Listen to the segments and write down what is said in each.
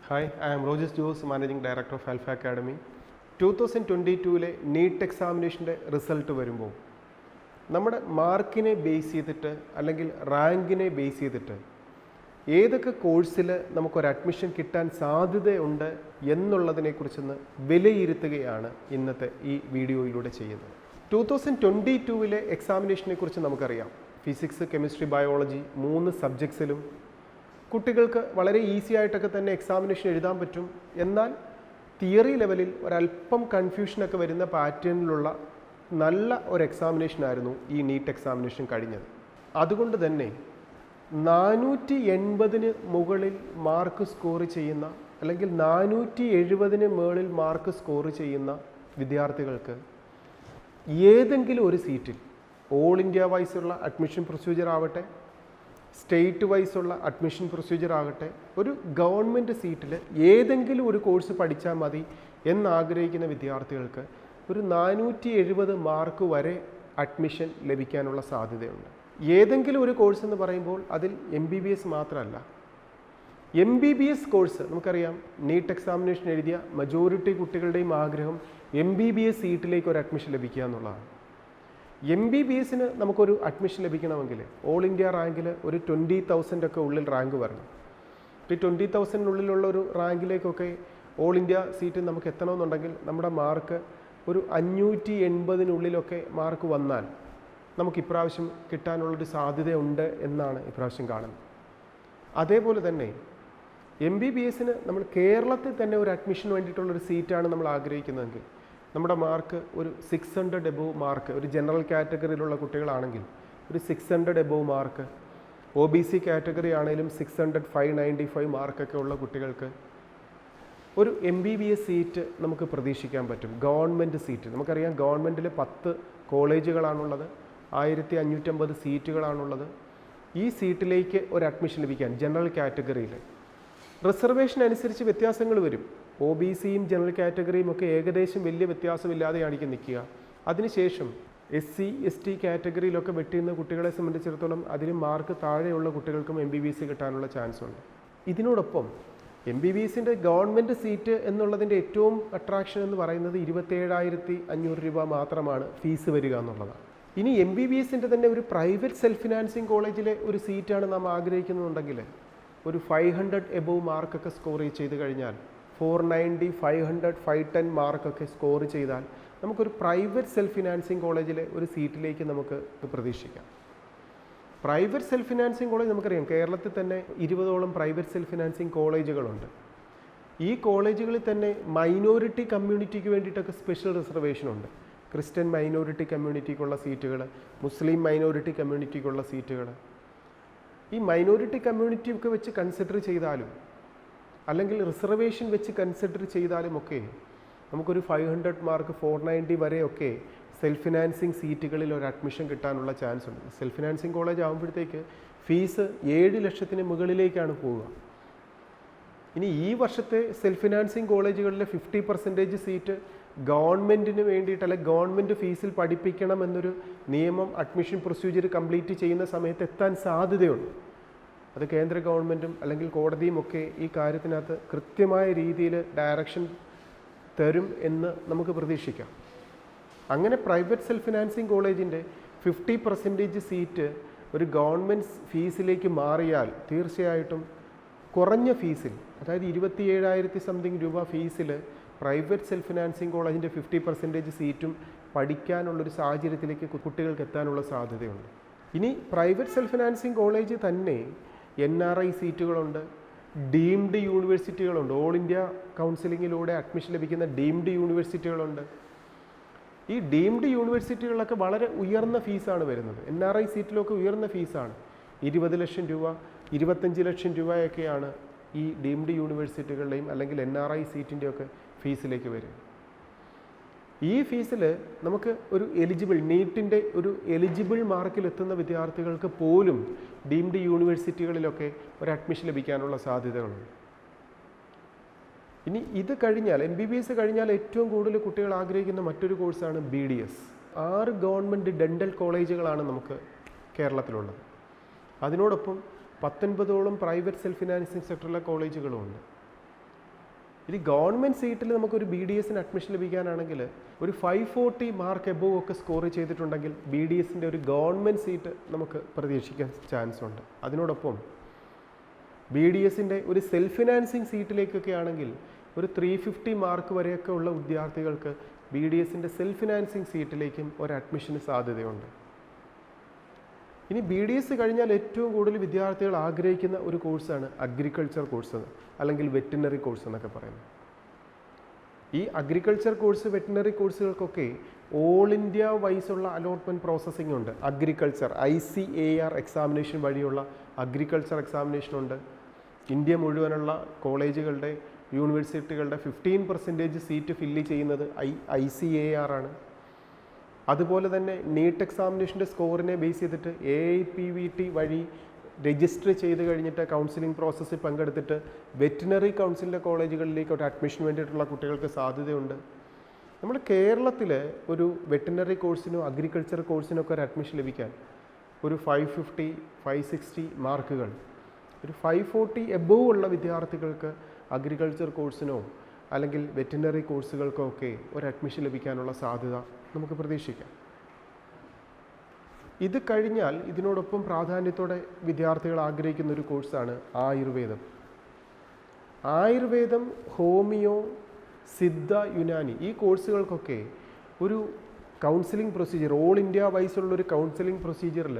Hi, I am Rojas Jose, Managing Director of Alpha Academy. 2022 NEET examination result വരുമ്പോൾ നമ്മുടെ മാർക്കിനെ base ചെയ്തിട്ട് അല്ലെങ്കിൽ റാങ്കിനെ base ചെയ്തിട്ട് ഏതൊക്കെ കോഴ്സിൽ നമുക്കൊരു അഡ്മിഷൻ കിട്ടാൻ സാധ്യതയുണ്ട് എന്നുള്ളതിനെക്കുറിച്ചൊന്ന് വിലയിരുത്തുകയാണ് ഇന്നത്തെ ഈ വീഡിയോയിലൂടെ ചെയ്യുന്നത്. 2022 എക്സാമിനേഷനെ കുറിച്ച് നമുക്കറിയാം. ഫിസിക്സ്, കെമിസ്ട്രി, ബയോളജി 3 സബ്ജക്ട്സിലും കുട്ടികൾക്ക് വളരെ ഈസി ആയിട്ടൊക്കെ തന്നെ എക്സാമിനേഷൻ എഴുതാൻ പറ്റും. എന്നാൽ തിയറി ലെവലിൽ ഒരല്പം കൺഫ്യൂഷനൊക്കെ വരുന്ന പാറ്റേണിലുള്ള നല്ല ഒരു എക്സാമിനേഷനായിരുന്നു ഈ നീറ്റ് എക്സാമിനേഷൻ കഴിഞ്ഞത്. അതുകൊണ്ട് തന്നെ 480 മുകളിൽ മാർക്ക് സ്കോർ ചെയ്യുന്ന അല്ലെങ്കിൽ 470 മുകളിൽ മാർക്ക് സ്കോർ ചെയ്യുന്ന വിദ്യാർത്ഥികൾക്ക് ഏതെങ്കിലും ഒരു സീറ്റിൽ ഓൾ ഇന്ത്യ വൈസുള്ള അഡ്മിഷൻ പ്രൊസീജിയർ ആവട്ടെ, സ്റ്റേറ്റ് വൈസുള്ള അഡ്മിഷൻ പ്രൊസീജിയർ ആകട്ടെ, ഒരു ഗവൺമെൻറ് സീറ്റിൽ ഏതെങ്കിലും ഒരു കോഴ്സ് പഠിച്ചാൽ മതി എന്നാഗ്രഹിക്കുന്ന വിദ്യാർത്ഥികൾക്ക് ഒരു 470 മാർക്ക് വരെ അഡ്മിഷൻ ലഭിക്കാനുള്ള സാധ്യതയുണ്ട്. ഏതെങ്കിലും ഒരു കോഴ്സ് എന്ന് പറയുമ്പോൾ അതിൽ MBBS മാത്രമല്ല. MBBS കോഴ്സ് നമുക്കറിയാം, നീറ്റ് എക്സാമിനേഷൻ എഴുതിയ മജോറിറ്റി കുട്ടികളുടെയും ആഗ്രഹം MBBS സീറ്റിലേക്ക് ഒരു അഡ്മിഷൻ ലഭിക്കുക എന്നുള്ളതാണ്. MBBSന് നമുക്കൊരു അഡ്മിഷൻ ലഭിക്കണമെങ്കിൽ ഓൾ ഇന്ത്യ റാങ്കിൽ ഒരു 20,000 ഒക്കെ ഉള്ളിൽ റാങ്ക് വരണം. ഈ 20,000 ഒരു റാങ്കിലേക്കൊക്കെ ഓൾ ഇന്ത്യ സീറ്റിൽ നമുക്ക് എത്തണമെന്നുണ്ടെങ്കിൽ നമ്മുടെ മാർക്ക് ഒരു 580 മാർക്ക് വന്നാൽ നമുക്ക് ഇപ്രാവശ്യം കിട്ടാനുള്ളൊരു സാധ്യതയുണ്ട് എന്നാണ് ഇപ്രാവശ്യം കാണുന്നത്. അതേപോലെ തന്നെ MBBSന് നമ്മൾ കേരളത്തിൽ തന്നെ ഒരു അഡ്മിഷന് വേണ്ടിയിട്ടുള്ളൊരു സീറ്റാണ് നമ്മൾ ആഗ്രഹിക്കുന്നതെങ്കിൽ നമ്മുടെ മാർക്ക് ഒരു 600 എബോവ് മാർക്ക്, ഒരു ജനറൽ കാറ്റഗറിയിലുള്ള കുട്ടികളാണെങ്കിൽ ഒരു 600 എബോവ് മാർക്ക്, OBC കാറ്റഗറി ആണെങ്കിലും 600, 595 മാർക്കൊക്കെ ഉള്ള കുട്ടികൾക്ക് ഒരു MBBS സീറ്റ് നമുക്ക് പ്രതീക്ഷിക്കാൻ പറ്റും. ഗവൺമെൻറ് സീറ്റ് നമുക്കറിയാം, ഗവൺമെൻറ്റിൽ 10 കോളേജുകളാണുള്ളത്, 1550 സീറ്റുകളാണുള്ളത്. ഈ സീറ്റിലേക്ക് ഒരു അഡ്മിഷൻ ലഭിക്കാൻ ജനറൽ കാറ്റഗറിയിൽ റിസർവേഷൻ അനുസരിച്ച് വ്യത്യാസങ്ങൾ വരും. OBCയും ജനറൽ കാറ്റഗറിയും ഒക്കെ ഏകദേശം വലിയ വ്യത്യാസമില്ലാതെയായിരിക്കും നിൽക്കുക. അതിനുശേഷം SC, ST കാറ്റഗറിയിലൊക്കെ വെട്ടിയുന്ന കുട്ടികളെ സംബന്ധിച്ചിടത്തോളം അതിന് മാർക്ക് താഴെയുള്ള കുട്ടികൾക്കും MBBS കിട്ടാനുള്ള ചാൻസ് ഉണ്ട്. ഇതിനോടൊപ്പം MBBSൻ്റെ ഗവൺമെൻറ് സീറ്റ് എന്നുള്ളതിൻ്റെ ഏറ്റവും അട്രാക്ഷൻ എന്ന് പറയുന്നത് 27,500 രൂപ മാത്രമാണ് ഫീസ് വരിക എന്നുള്ളതാണ്. ഇനി MBBSൻ്റെ തന്നെ ഒരു പ്രൈവറ്റ് സെൽഫ് ഫിനാൻസിങ് കോളേജിലെ ഒരു സീറ്റാണ് നാം ആഗ്രഹിക്കുന്നുണ്ടെങ്കിൽ ഒരു 500 എബോവ് മാർക്കൊക്കെ സ്കോർ ചെയ്ത് കഴിഞ്ഞാൽ 490, 500, 510 മാർക്കൊക്കെ സ്കോർ ചെയ്താൽ നമുക്കൊരു പ്രൈവറ്റ് സെൽഫ് ഫിനാൻസിങ് കോളേജിലെ ഒരു സീറ്റിലേക്ക് നമുക്ക് പ്രതീക്ഷിക്കാം. പ്രൈവറ്റ് സെൽഫ് ഫിനാൻസിങ് കോളേജ് നമുക്കറിയാം, കേരളത്തിൽ തന്നെ 20ഓളം പ്രൈവറ്റ് സെൽഫ് ഫിനാൻസിങ് കോളേജുകളുണ്ട്. ഈ കോളേജുകളിൽ തന്നെ മൈനോറിറ്റി കമ്മ്യൂണിറ്റിക്ക് വേണ്ടിയിട്ടൊക്കെ സ്പെഷ്യൽ റിസർവേഷൻ ഉണ്ട്. ക്രിസ്ത്യൻ മൈനോറിറ്റി കമ്മ്യൂണിറ്റിക്കുള്ള സീറ്റുകൾ, മുസ്ലിം മൈനോറിറ്റി കമ്മ്യൂണിറ്റിക്കുള്ള സീറ്റുകൾ. ഈ മൈനോറിറ്റി കമ്മ്യൂണിറ്റി ഒക്കെ വെച്ച് കൺസിഡർ ചെയ്താലും അല്ലെങ്കിൽ റിസർവേഷൻ വെച്ച് കൺസിഡർ ചെയ്താലും ഒക്കെ നമുക്കൊരു 500 മാർക്ക്, 490 വരെയൊക്കെ സെൽഫ് ഫിനാൻസിങ് സീറ്റുകളിൽ ഒരു അഡ്മിഷൻ കിട്ടാനുള്ള ചാൻസ് ഉണ്ട്. സെൽഫ് ഫിനാൻസിങ് കോളേജ് ആകുമ്പോഴത്തേക്ക് ഫീസ് 7 ലക്ഷത്തിന് മുകളിലേക്കാണ് പോവുക. ഇനി ഈ വർഷത്തെ സെൽഫ് ഫിനാൻസിങ് കോളേജുകളിലെ 50% സീറ്റ് ഗവൺമെൻറ്റിന് വേണ്ടിയിട്ട് അല്ലെങ്കിൽ ഗവൺമെൻറ് ഫീസിൽ പഠിപ്പിക്കണം എന്നൊരു നിയമം അഡ്മിഷൻ പ്രൊസീജിയർ കംപ്ലീറ്റ് ചെയ്യുന്ന സമയത്ത് എത്താൻ സാധ്യതയുണ്ട്. അത് കേന്ദ്ര ഗവൺമെൻറ്റും അല്ലെങ്കിൽ കോടതിയും ഒക്കെ ഈ കാര്യത്തിനകത്ത് കൃത്യമായ രീതിയിൽ ഡയറക്ഷൻ തരും എന്ന് നമുക്ക് പ്രതീക്ഷിക്കാം. അങ്ങനെ പ്രൈവറ്റ് സെൽഫ് ഫിനാൻസിങ് കോളേജിൻ്റെ 50% സീറ്റ് ഒരു ഗവൺമെൻറ് ഫീസിലേക്ക് മാറിയാൽ തീർച്ചയായിട്ടും കുറഞ്ഞ ഫീസിൽ, അതായത് 27,000 സംതിങ് രൂപ ഫീസിൽ പ്രൈവറ്റ് സെൽഫ് ഫിനാൻസിങ് കോളേജിൻ്റെ 50% സീറ്റും പഠിക്കാനുള്ളൊരു സാഹചര്യത്തിലേക്ക് കുട്ടികൾക്ക് എത്താനുള്ള സാധ്യതയുണ്ട്. ഇനി പ്രൈവറ്റ് സെൽഫ് ഫിനാൻസിങ് കോളേജ് തന്നെ NRI സീറ്റുകളുണ്ട്, ഡീംഡ് യൂണിവേഴ്സിറ്റികളുണ്ട്. ഓൾ ഇന്ത്യ കൗൺസിലിങ്ങിലൂടെ അഡ്മിഷൻ ലഭിക്കുന്ന ഡീംഡ് യൂണിവേഴ്സിറ്റികളുണ്ട്. ഈ ഡീംഡ് യൂണിവേഴ്സിറ്റികളിലൊക്കെ വളരെ ഉയർന്ന ഫീസാണ് വരുന്നത്. NRI സീറ്റിലൊക്കെ ഉയർന്ന ഫീസാണ്. 20 ലക്ഷം രൂപ, 25 ലക്ഷം രൂപയൊക്കെയാണ് ഈ ഡീംഡ് യൂണിവേഴ്സിറ്റികളുടെയും അല്ലെങ്കിൽ NRI സീറ്റിൻ്റെയൊക്കെ ഫീസിലേക്ക് വരും. ഈ ഫീസിൽ നമുക്ക് ഒരു നീറ്റിൻ്റെ ഒരു എലിജിബിൾ മാർക്കിൽ എത്തുന്ന വിദ്യാർത്ഥികൾക്ക് പോലും ഡീംഡ് യൂണിവേഴ്സിറ്റികളിലൊക്കെ ഒരു അഡ്മിഷൻ ലഭിക്കാനുള്ള സാധ്യതകളുണ്ട്. ഇനി ഇത് കഴിഞ്ഞാൽ MBBS കഴിഞ്ഞാൽ ഏറ്റവും കൂടുതൽ കുട്ടികൾ ആഗ്രഹിക്കുന്ന മറ്റൊരു കോഴ്സാണ് BDS. 6 ഗവൺമെൻറ് ഡെൻ്റൽ കോളേജുകളാണ് നമുക്ക് കേരളത്തിലുള്ളത്. അതിനോടൊപ്പം 19ഓളം പ്രൈവറ്റ് സെൽഫ് ഫിനാൻസിങ് സെക്ടറിലെ കോളേജുകളുമുണ്ട്. ഇനി ഗവൺമെൻറ് സീറ്റിൽ നമുക്കൊരു BDS അഡ്മിഷൻ ലഭിക്കാനാണെങ്കിൽ ഒരു 540 മാർക്ക് എബോവ് ഒക്കെ സ്കോർ ചെയ്തിട്ടുണ്ടെങ്കിൽ BDS ഒരു ഗവൺമെൻറ് സീറ്റ് നമുക്ക് പ്രതീക്ഷിക്കാൻ ചാൻസ് ഉണ്ട്. അതിനോടൊപ്പം BDS ഒരു സെൽഫ് ഫിനാൻസിങ് സീറ്റിലേക്കൊക്കെ ആണെങ്കിൽ ഒരു 350 മാർക്ക് വരെയൊക്കെ ഉള്ള വിദ്യാർത്ഥികൾക്ക് BDS സെൽഫ് ഫിനാൻസിങ് സീറ്റിലേക്കും ഒരു അഡ്മിഷന് സാധ്യതയുണ്ട്. ഇനി BDS കഴിഞ്ഞാൽ ഏറ്റവും കൂടുതൽ വിദ്യാർത്ഥികൾ ആഗ്രഹിക്കുന്ന ഒരു കോഴ്സാണ് അഗ്രികൾച്ചർ കോഴ്സ് അല്ലെങ്കിൽ വെറ്റിനറി കോഴ്സ് എന്നൊക്കെ പറയുന്നത്. ഈ അഗ്രികൾച്ചർ കോഴ്സ് വെറ്റിനറി കോഴ്സുകൾക്കൊക്കെ ഓൾ ഇന്ത്യ വൈസുള്ള അലോട്ട്മെൻറ്റ് പ്രോസസ്സിംഗ് ഉണ്ട്. അഗ്രികൾച്ചർ ICAR എക്സാമിനേഷൻ വഴിയുള്ള അഗ്രികൾച്ചർ എക്സാമിനേഷൻ ഉണ്ട്. ഇന്ത്യ മുഴുവനുള്ള കോളേജുകളുടെ യൂണിവേഴ്സിറ്റികളുടെ 15% സീറ്റ് ഫില്ല് ചെയ്യുന്നത് ICAR ആണ്. അതുപോലെ തന്നെ നീറ്റ് എക്സാമിനേഷൻ്റെ സ്കോറിനെ ബേസ് ചെയ്തിട്ട് AIPVT വഴി രജിസ്റ്റർ ചെയ്ത് കഴിഞ്ഞിട്ട് കൗൺസിലിംഗ് പ്രോസസ്സിൽ പങ്കെടുത്തിട്ട് വെറ്റിനറി കൗൺസിലിൻ്റെ കോളേജുകളിലേക്ക് ഒരു അഡ്മിഷന് വേണ്ടിയിട്ടുള്ള കുട്ടികൾക്ക് സാധ്യതയുണ്ട്. നമ്മുടെ കേരളത്തിൽ ഒരു വെറ്റിനറി കോഴ്സിനോ അഗ്രികൾച്ചർ കോഴ്സിനോ ഒക്കെ ഒരു അഡ്മിഷൻ ലഭിക്കാൻ ഒരു 550, 560 മാർക്കുകൾ, ഒരു 540 എബോവ് ഉള്ള വിദ്യാർത്ഥികൾക്ക് അഗ്രികൾച്ചർ കോഴ്സിനോ അല്ലെങ്കിൽ വെറ്റിനറി കോഴ്സുകൾക്കോ ഒക്കെ ഒരു അഡ്മിഷൻ ലഭിക്കാനുള്ള സാധ്യത നമുക്ക് പ്രതീക്ഷിക്കാം. ഇത് കഴിഞ്ഞാൽ ഇതിനോടൊപ്പം പ്രാധാന്യത്തോടെ വിദ്യാർത്ഥികൾ ആഗ്രഹിക്കുന്ന ഒരു കോഴ്സാണ് ആയുർവേദം. ആയുർവേദം, ഹോമിയോ, സിദ്ധ, യുനാനി ഈ കോഴ്സുകൾക്കൊക്കെ ഒരു കൗൺസിലിംഗ് പ്രൊസീജിയർ, ഓൾ ഇന്ത്യ വൈസുള്ളൊരു കൗൺസിലിംഗ് പ്രൊസീജിയറിൽ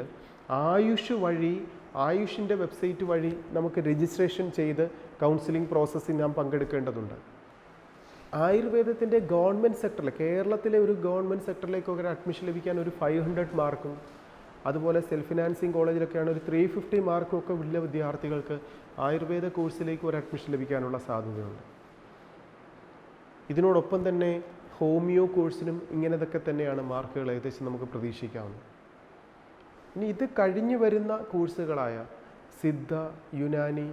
ആയുഷിൻ്റെ വെബ്സൈറ്റ് വഴി നമുക്ക് രജിസ്ട്രേഷൻ ചെയ്ത് കൗൺസിലിംഗ് പ്രോസസ്സിൽ നാം പങ്കെടുക്കേണ്ടതുണ്ട്. ആയുർവേദത്തിൻ്റെ ഗവൺമെൻറ് സെക്ടറിൽ, കേരളത്തിലെ ഒരു ഗവൺമെൻറ് സെക്ടറിലേക്കൊക്കെ ഒരു അഡ്മിഷൻ ലഭിക്കാൻ ഒരു 500 മാർക്കും, അതുപോലെ സെൽഫ് ഫിനാൻസിങ് കോളേജിലൊക്കെയാണ് ഒരു 350 മാർക്കും ഒക്കെ ഉള്ള വിദ്യാർത്ഥികൾക്ക് ആയുർവേദ കോഴ്സിലേക്ക് ഒരു അഡ്മിഷൻ ലഭിക്കാനുള്ള സാധ്യതയുണ്ട്. ഇതിനോടൊപ്പം തന്നെ ഹോമിയോ കോഴ്സിനും ഇങ്ങനതൊക്കെ തന്നെയാണ് മാർക്കുകൾ ഏകദേശം നമുക്ക് പ്രതീക്ഷിക്കാവുന്നത്. ഇനി ഇത് കഴിഞ്ഞു വരുന്ന കോഴ്സുകളായ Siddha, Unani,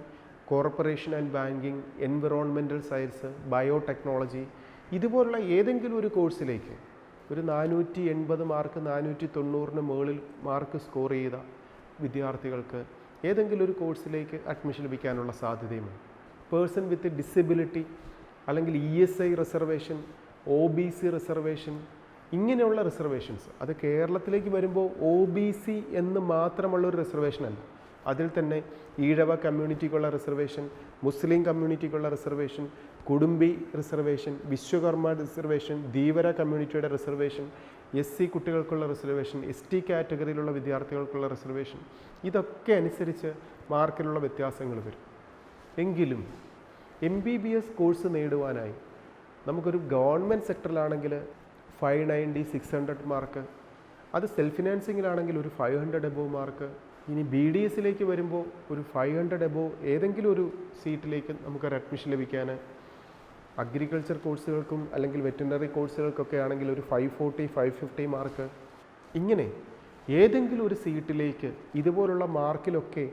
corporation and banking, environmental science, biotechnology ഇതുപോലുള്ള ഏതെങ്കിലും ഒരു കോഴ്സിലേക്ക് ഒരു 480 മാർക്ക്, 490 മുകളിൽ മാർക്ക് സ്കോർ ചെയ്ത വിദ്യാർത്ഥികൾക്ക് ഏതെങ്കിലും ഒരു കോഴ്സിലേക്ക് അഡ്മിഷൻ ലഭിക്കാനുള്ള സാധ്യതയുമാണ്. പേഴ്സൺ വിത്ത് ഡിസബിലിറ്റി അല്ലെങ്കിൽ ESI റിസർവേഷൻ, OBC റിസർവേഷൻ, ഇങ്ങനെയുള്ള റിസർവേഷൻസ്, അത് കേരളത്തിലേക്ക് വരുമ്പോൾ OBC എന്ന് മാത്രമുള്ളൊരു റിസർവേഷനല്ല, അതിൽ തന്നെ ഈഴവ കമ്മ്യൂണിറ്റിക്കുള്ള റിസർവേഷൻ, മുസ്ലിം കമ്മ്യൂണിറ്റിക്കുള്ള reservation, കുടുംബി reservation, Vishwakarma reservation, Dheevara കമ്മ്യൂണിറ്റിയുടെ റിസർവേഷൻ, SC കുട്ടികൾക്കുള്ള റിസർവേഷൻ, ST കാറ്റഗറിയിലുള്ള വിദ്യാർത്ഥികൾക്കുള്ള റിസർവേഷൻ, ഇതൊക്കെ അനുസരിച്ച് മാർക്കിലുള്ള വ്യത്യാസങ്ങൾ വരും. എങ്കിലും MBBS കോഴ്സ് നേടുവാനായി നമുക്കൊരു ഗവൺമെൻറ് സെക്ടറിലാണെങ്കിൽ 590, 600 മാർക്ക്, അത് സെൽഫ് ഫിനാൻസിങ്ങിലാണെങ്കിൽ ഒരു 500 എബോവ് മാർക്ക്, ഇനി BDSലേക്ക് വരുമ്പോൾ ഒരു 500 എബോവ് ഏതെങ്കിലും ഒരു സീറ്റിലേക്ക് നമുക്കൊരു അഡ്മിഷൻ ലഭിക്കാൻ, അഗ്രികൾച്ചർ കോഴ്സുകൾക്കും അല്ലെങ്കിൽ വെറ്റിനറി കോഴ്സുകൾക്കൊക്കെ ആണെങ്കിൽ ഒരു 540, 550 മാർക്ക്, ഇങ്ങനെ ഏതെങ്കിലും ഒരു സീറ്റിലേക്ക് ഇതുപോലുള്ള മാർക്കിലൊക്കെ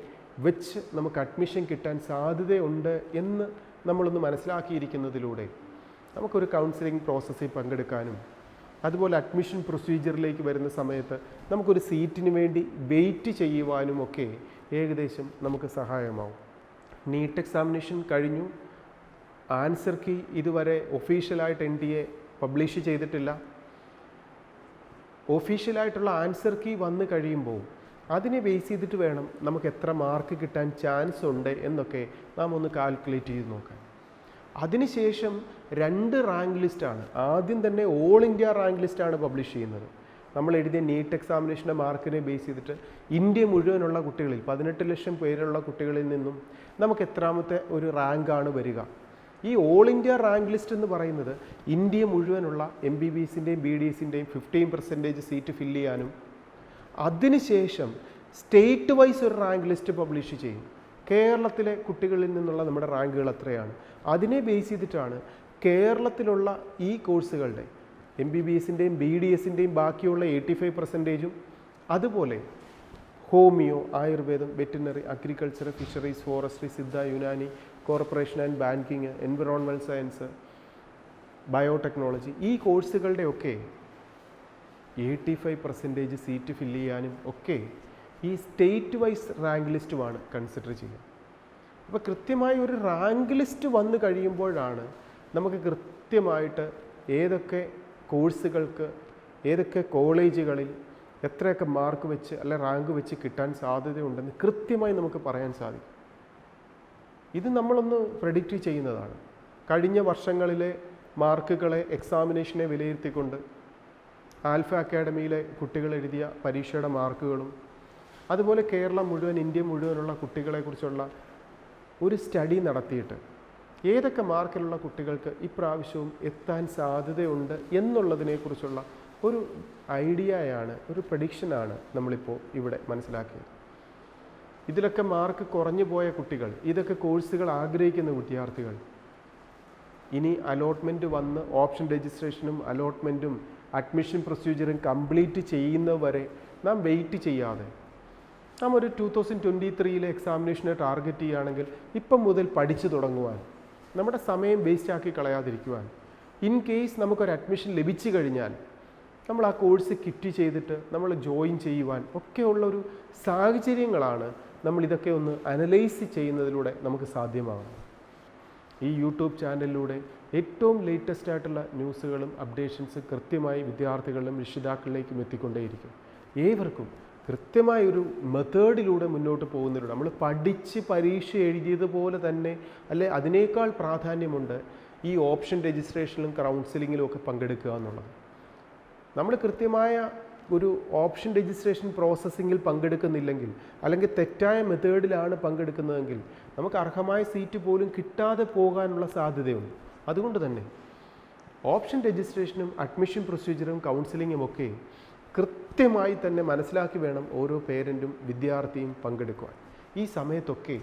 വെച്ച് നമുക്ക് അഡ്മിഷൻ കിട്ടാൻ സാധ്യതയുണ്ട് എന്ന് നമ്മളൊന്ന് മനസ്സിലാക്കിയിരിക്കുന്നതിലൂടെ നമുക്കൊരു കൗൺസിലിംഗ് പ്രോസസ്സിൽ പങ്കെടുക്കാനും അതുപോലെ അഡ്മിഷൻ പ്രൊസീജിയറിലേക്ക് വരുന്ന സമയത്ത് നമുക്കൊരു സീറ്റിന് വേണ്ടി വെയിറ്റ് ചെയ്യുവാനും ഒക്കെ ഏകദേശം നമുക്ക് സഹായമാവും. നീറ്റ് എക്സാമിനേഷൻ കഴിഞ്ഞു, ആൻസർ കീ ഇതുവരെ ഒഫീഷ്യലായിട്ട് NTA പബ്ലിഷ് ചെയ്തിട്ടില്ല. ഒഫീഷ്യലായിട്ടുള്ള ആൻസർ കീ വന്നു കഴിയുമ്പോൾ അതിനെ ബേസ് ചെയ്തിട്ട് വേണം നമുക്ക് എത്ര മാർക്ക് കിട്ടാൻ ചാൻസ് ഉണ്ട് എന്നൊക്കെ നാം ഒന്ന് കാൽക്കുലേറ്റ് ചെയ്ത് നോക്കാൻ. അതിനുശേഷം 2 റാങ്ക് ലിസ്റ്റാണ്, ആദ്യം തന്നെ ഓൾ ഇന്ത്യ റാങ്ക് ലിസ്റ്റാണ് പബ്ലിഷ് ചെയ്യുന്നത്. നമ്മൾ എഴുതിയ നീറ്റ് എക്സാമിനേഷൻ്റെ മാർക്കിനെ ബേസ് ചെയ്തിട്ട് ഇന്ത്യ മുഴുവനുള്ള കുട്ടികളിൽ 18 ലക്ഷം പേരുള്ള കുട്ടികളിൽ നിന്നും നമുക്ക് എത്രാമത്തെ ഒരു റാങ്കാണ് വരിക. ഈ ഓൾ ഇന്ത്യ റാങ്ക് ലിസ്റ്റ് എന്ന് പറയുന്നത് ഇന്ത്യ മുഴുവനുള്ള MBBSൻ്റെയും BDSൻ്റെയും 15% സീറ്റ് ഫില്ല് ചെയ്യാനും അതിനുശേഷം സ്റ്റേറ്റ് വൈസ് ഒരു റാങ്ക് ലിസ്റ്റ് പബ്ലിഷ് ചെയ്യും. കേരളത്തിലെ കുട്ടികളിൽ നിന്നുള്ള നമ്മുടെ റാങ്കുകൾ എത്രയാണ്, അതിനെ ബേസ് ചെയ്തിട്ടാണ് കേരളത്തിലുള്ള ഈ കോഴ്സുകളുടെ MBBSൻ്റെയും BDSൻ്റെയും ബാക്കിയുള്ള 85%, അതുപോലെ ഹോമിയോ, ആയുർവേദം, veterinary, agriculture, fisheries, forestry, Siddha, Unani, corporation and banking, environmental science, biotechnology ഈ കോഴ്സുകളുടെയൊക്കെ 85% സീറ്റ് ഫില്ല് ചെയ്യാനും ഒക്കെ ഈ സ്റ്റേറ്റ് വൈസ് റാങ്ക് ലിസ്റ്റുമാണ് കൺസിഡർ ചെയ്യുക. അപ്പോൾ കൃത്യമായി ഒരു റാങ്ക് ലിസ്റ്റ് വന്നു കഴിയുമ്പോഴാണ് നമുക്ക് കൃത്യമായിട്ട് ഏതൊക്കെ കോഴ്സുകൾക്ക് ഏതൊക്കെ കോളേജുകളിൽ എത്രയൊക്കെ മാർക്ക് വെച്ച് അല്ലെ റാങ്ക് വെച്ച് കിട്ടാൻ സാധ്യതയുണ്ടെന്ന് കൃത്യമായി നമുക്ക് പറയാൻ സാധിക്കും. ഇത് നമ്മളൊന്ന് പ്രെഡിക്റ്റ് ചെയ്യുന്നതാണ്. കഴിഞ്ഞ വർഷങ്ങളിലെ മാർക്കുകളെ എക്സാമിനേഷനെ വിലയിരുത്തിക്കൊണ്ട് ആൽഫ അക്കാഡമിയിലെ കുട്ടികൾ എഴുതിയ പരീക്ഷയുടെ മാർക്കുകളും അതുപോലെ കേരളം മുഴുവൻ ഇന്ത്യ മുഴുവനുള്ള കുട്ടികളെക്കുറിച്ചുള്ള ഒരു സ്റ്റഡി നടത്തിയിട്ട് ഏതൊക്കെ മാർക്കിലുള്ള കുട്ടികൾക്ക് ഇപ്രാവശ്യവും എത്താൻ സാധ്യതയുണ്ട് എന്നുള്ളതിനെക്കുറിച്ചുള്ള ഒരു ഐഡിയയാണ്, ഒരു പ്രഡിക്ഷനാണ് നമ്മളിപ്പോൾ ഇവിടെ മനസ്സിലാക്കിയത്. ഇതിലൊക്കെ മാർക്ക് കുറഞ്ഞു പോയ കുട്ടികൾ, ഇതൊക്കെ കോഴ്സുകൾ ആഗ്രഹിക്കുന്ന വിദ്യാർത്ഥികൾ, ഇനി അലോട്ട്മെൻറ്റ് വന്ന് ഓപ്ഷൻ രജിസ്ട്രേഷനും അലോട്ട്മെൻറ്റും അഡ്മിഷൻ പ്രൊസീജിയറും കംപ്ലീറ്റ് ചെയ്യുന്നവരെ നാം വെയിറ്റ് ചെയ്യാതെ നാം ഒരു 2023 എക്സാമിനേഷനെ ടാർഗറ്റ് ചെയ്യുകയാണെങ്കിൽ ഇപ്പം മുതൽ പഠിച്ചു തുടങ്ങുവാൻ, നമ്മുടെ സമയം വേസ്റ്റ് ആക്കി കളയാതിരിക്കുവാൻ, ഇൻ കേസ് നമുക്കൊരു അഡ്മിഷൻ ലഭിച്ചു കഴിഞ്ഞാൽ നമ്മൾ ആ കോഴ്സ് കിറ്റ് ചെയ്തിട്ട് നമ്മൾ ജോയിൻ ചെയ്യുവാൻ ഒക്കെയുള്ള ഒരു സാഹചര്യങ്ങളാണ് നമ്മൾ ഇതൊക്കെ ഒന്ന് അനലൈസ് ചെയ്യുന്നതിലൂടെ നമുക്ക് സാധ്യമാകുന്നത്. ഈ യൂട്യൂബ് ചാനലിലൂടെ ഏറ്റവും ലേറ്റസ്റ്റ് ആയിട്ടുള്ള ന്യൂസുകളും അപ്ഡേഷൻസും കൃത്യമായി വിദ്യാർത്ഥികളിലും രക്ഷിതാക്കളിലേക്കും എത്തിക്കൊണ്ടേയിരിക്കും. ഏവർക്കും കൃത്യമായൊരു മെത്തേഡിലൂടെ മുന്നോട്ട് പോകുന്നതിലൂടെ നമ്മൾ പഠിച്ച് പരീക്ഷ എഴുതിയതുപോലെ തന്നെ അല്ലെ അതിനേക്കാൾ പ്രാധാന്യമുണ്ട് ഈ ഓപ്ഷൻ രജിസ്ട്രേഷനിലും കൗൺസിലിങ്ങിലും ഒക്കെ പങ്കെടുക്കുക എന്നുള്ളത്. നമ്മൾ കൃത്യമായ ഒരു ഓപ്ഷൻ രജിസ്ട്രേഷൻ പ്രോസസ്സിങ്ങിൽ പങ്കെടുക്കുന്നില്ലെങ്കിൽ അല്ലെങ്കിൽ തെറ്റായ മെത്തേഡിലാണ് പങ്കെടുക്കുന്നതെങ്കിൽ നമുക്ക് അർഹമായ സീറ്റ് പോലും കിട്ടാതെ പോകാനുള്ള സാധ്യതയുണ്ട്. അതുകൊണ്ട് തന്നെ ഓപ്ഷൻ രജിസ്ട്രേഷനും അഡ്മിഷൻ പ്രൊസീജിയറും കൗൺസിലിങ്ങും ഒക്കെ കൃത്യമായി തന്നെ മനസ്സിലാക്കി വേണം ഓരോ പേരൻറ്റും വിദ്യാർത്ഥിയും പങ്കെടുക്കുവാൻ. ഈ സമയത്തൊക്കെ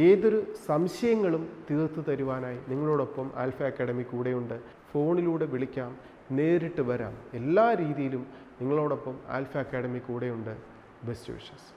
ഏതൊരു സംശയങ്ങളും തീർത്തു തരുവാനായി നിങ്ങളോടൊപ്പം ആൽഫ അക്കാഡമി കൂടെയുണ്ട്. ഫോണിലൂടെ വിളിക്കാം, നേരിട്ട് വരാം, എല്ലാ രീതിയിലും നിങ്ങളോടൊപ്പം ആൽഫ അക്കാഡമി കൂടെയുണ്ട്. Best wishes.